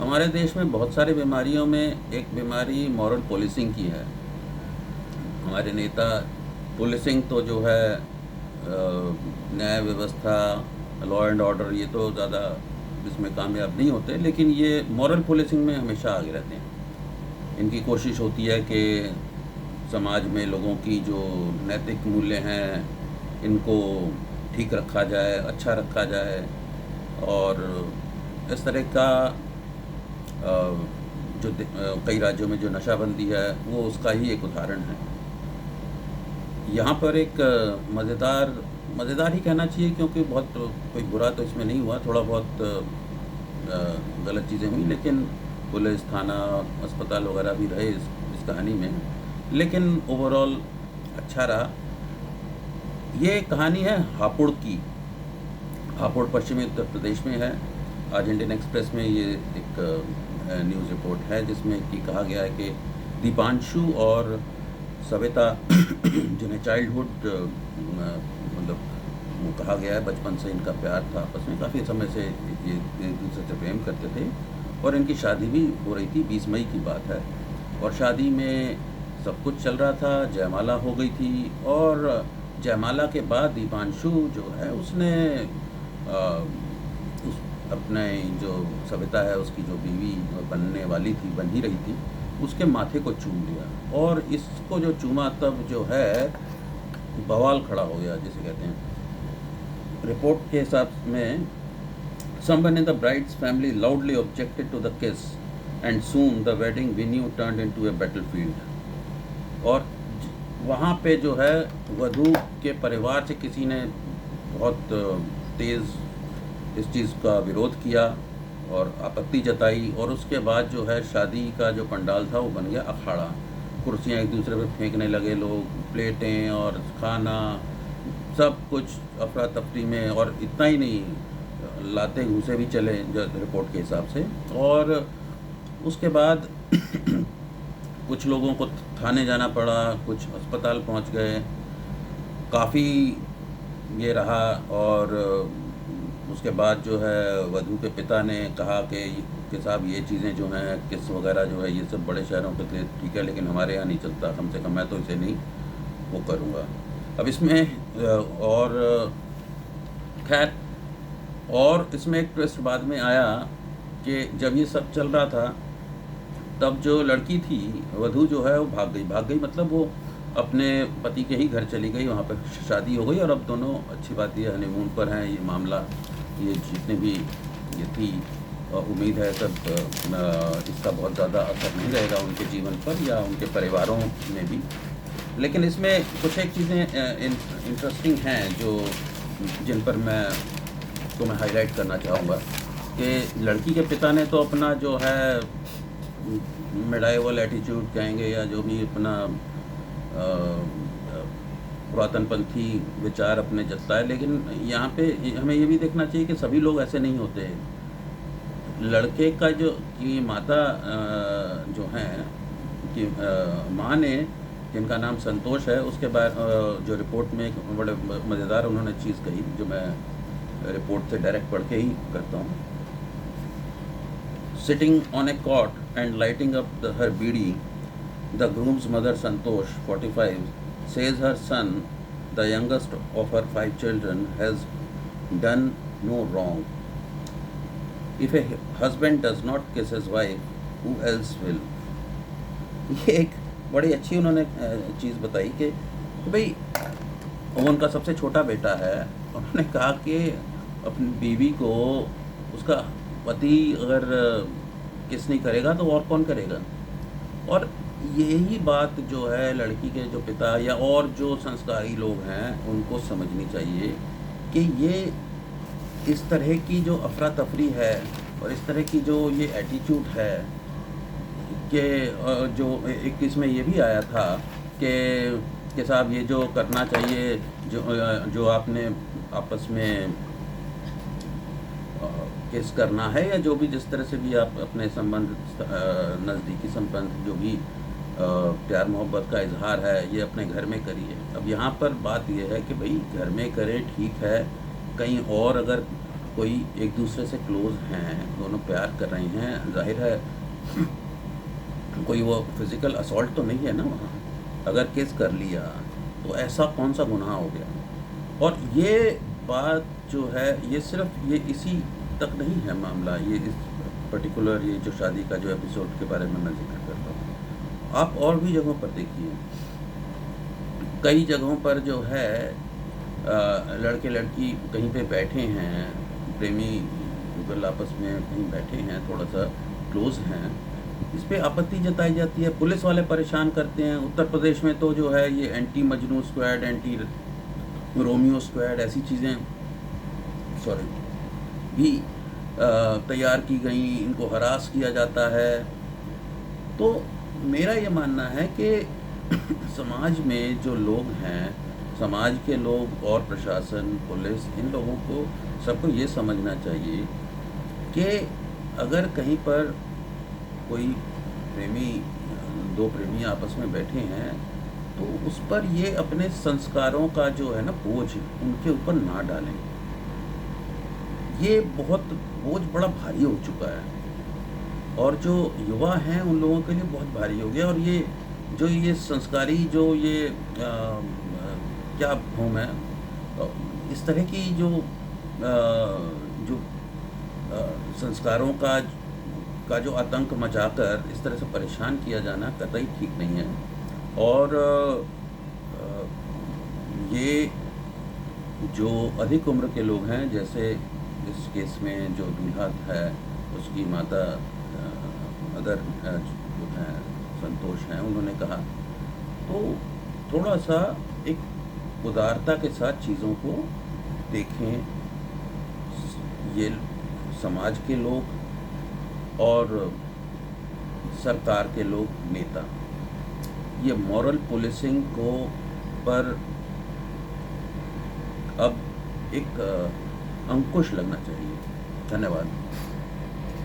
हमारे देश में बहुत सारी बीमारियों में एक बीमारी मॉरल पुलिसिंग की है। हमारे नेता पुलिसिंग तो जो है न्याय व्यवस्था, लॉ एंड ऑर्डर, ये तो ज़्यादा इसमें कामयाब नहीं होते, लेकिन ये मॉरल पुलिसिंग में हमेशा आगे रहते हैं। इनकी कोशिश होती है कि समाज में लोगों की जो नैतिक मूल्य हैं इनको ठीक रखा जाए, अच्छा रखा जाए। और इस तरह का कई राज्यों में जो नशाबंदी है वो उसका ही एक उदाहरण है। यहाँ पर एक मज़ेदार मज़ेदार ही कहना चाहिए, क्योंकि बहुत कोई बुरा तो इसमें नहीं हुआ, थोड़ा बहुत गलत चीज़ें हुई, लेकिन पुलिस, थाना, अस्पताल वगैरह भी रहे इस कहानी में, लेकिन ओवरऑल अच्छा रहा। ये कहानी है हापुड़ की। हापुड़ पश्चिमी उत्तर प्रदेश में है। आज इंडियन एक्सप्रेस में ये एक न्यूज़ रिपोर्ट है जिसमें कि कहा गया है कि दीपांशु और सविता जिन्हें चाइल्डहुड मतलब वो कहा गया है, बचपन से इनका प्यार था आपस में, काफ़ी समय से ये एक दूसरे से प्रेम करते थे और इनकी शादी भी हो रही थी। 20 मई की बात है और शादी में सब कुछ चल रहा था, जयमाला हो गई थी और जयमाला के बाद दीपांशु जो है उसने उस अपने जो सविता है उसकी जो बीवी बनने वाली थी, बन ही रही थी, उसके माथे को चूम लिया और इसको जो चूमा तब जो है बवाल खड़ा हो गया जिसे कहते हैं। रिपोर्ट के हिसाब में someone in the bride's family loudly objected to the kiss and soon the wedding venue turned into a battlefield। और वहाँ पे जो है वधू के परिवार से किसी ने बहुत तेज़ इस चीज़ का विरोध किया और आपत्ति जताई और उसके बाद जो है शादी का जो पंडाल था वो बन गया अखाड़ा। कुर्सियाँ एक दूसरे पे फेंकने लगे लोग, प्लेटें और खाना सब कुछ अफरा तफरी में, और इतना ही नहीं, लाते घूसे भी चले जो रिपोर्ट के हिसाब से। और उसके बाद कुछ लोगों को थाने जाना पड़ा, कुछ अस्पताल पहुंच गए, काफ़ी ये रहा। और उसके बाद जो है वधू के पिता ने कहा कि साहब ये चीज़ें जो हैं किस वगैरह जो है ये सब बड़े शहरों के लिए ठीक है, लेकिन हमारे यहाँ नहीं चलता, कम से कम मैं तो इसे नहीं वो करूँगा। अब इसमें और खैर, और इसमें एक ट्विस्ट बाद में आया कि जब ये सब चल रहा था तब जो लड़की थी वधू जो है वो भाग गई मतलब वो अपने पति के ही घर चली गई, वहाँ पर शादी हो गई और अब दोनों अच्छी बात ये हनीमून पर हैं। ये मामला ये जितने भी ये थी उम्मीद है सब इसका बहुत ज़्यादा असर नहीं रहेगा उनके जीवन पर या उनके परिवारों में भी। लेकिन इसमें कुछ एक चीज़ें इंटरेस्टिंग हैं जो जिन पर मैं हाईलाइट करना चाहूँगा कि लड़की के पिता ने तो अपना जो है मेडाइवल एटीट्यूड कहेंगे या जो भी अपना पुरातनपंथी विचार अपने जताए, लेकिन यहाँ पे हमें ये भी देखना चाहिए कि सभी लोग ऐसे नहीं होते। लड़के का जो की माता जो हैं कि माँ ने, जिनका नाम संतोष है, उसके बाद जो रिपोर्ट में एक बड़े मज़ेदार उन्होंने चीज़ कही जो मैं रिपोर्ट से डायरेक्ट पढ़ के ही करता हूँ। Sitting on a cot and lighting up her bidi, the groom's mother Santosh 45 says her son, the youngest of her 5 children, has done no wrong. If a husband does not kiss his wife, who else will? ये एक बड़ी अच्छी उन्होंने चीज़ बताई कि भाई वो उनका सबसे छोटा बेटा है, उन्होंने कहा कि अपनी बीवी को उसका पति अगर किस नहीं करेगा तो और कौन करेगा। और यही बात जो है लड़की के जो पिता या और जो संस्कारी लोग हैं उनको समझनी चाहिए कि ये इस तरह की जो अफरा तफरी है और इस तरह की जो ये एटीट्यूड है कि जो एक इसमें ये भी आया था कि साहब ये जो करना चाहिए जो आपने आपस में किस करना है या जो भी जिस तरह से भी आप अपने संबंध नज़दीकी संबंध जो भी प्यार मोहब्बत का इजहार है ये अपने घर में करिए। अब यहाँ पर बात ये है कि भाई घर में करें ठीक है, कहीं और अगर कोई एक दूसरे से क्लोज़ हैं, दोनों प्यार कर रहे हैं, ज़ाहिर है कोई वो फ़िज़िकल असॉल्ट तो नहीं है ना वहाँ। अगर किस कर लिया, तो ऐसा कौन-सा गुनाह हो गया? और ये बात जो है, ये सिर्फ़ ये इसी तक नहीं है मामला, ये इस पर्टिकुलर ये जो शादी का जो एपिसोड के बारे में मैं ज़िक्र कर रहा हूँ। आप और भी जगहों पर देखिए, कई जगहों पर जो है लड़के-लड़की कहीं पे बैठे हैं, प्रेमी युगल आपस में कहीं बैठे हैं, थोड़ा-सा क्लोज़ हैं, इस पे आपत्ति जताई जाती है, पुलिस वाले परेशान करते हैं। उत्तर प्रदेश में तो जो है ये anti Majnu squad, anti Romeo squad ऐसी चीज़ें सॉरी भी तैयार की गईं, इनको हरास किया जाता है। तो मेरा ये मानना है कि समाज में जो लोग हैं, समाज के लोग और प्रशासन, पुलिस, इन लोगों को सबको ये समझना चाहिए कि अगर कहीं पर कोई प्रेमी 2 प्रेमी आपस में बैठे हैं, तो उस पर ये अपने संस्कारों का जो है ना बोझ, उनके ऊपर ना डालें। ये बहुत बोझ बड़ा भारी हो चुका है और जो युवा हैं उन लोगों के लिए बहुत भारी हो गया। और ये जो ये संस्कारी जो ये क्या कहूँ मैं, इस तरह की जो संस्कारों का जो आतंक मचाकर इस तरह से परेशान किया जाना कतई ठीक नहीं है। और ये जो अधिक उम्र के लोग हैं, जैसे इस केस में जो दूल्हा है, उसकी माता मदर जो हैं संतोष हैं, उन्होंने कहा, तो थोड़ा-सा एक उदारता के साथ चीज़ों को देखें। ये समाज के लोग और सरकार के लोग, नेता, ये मॉरल पुलिसिंग को पर अब एक अंकुश लगना चाहिए। धन्यवाद।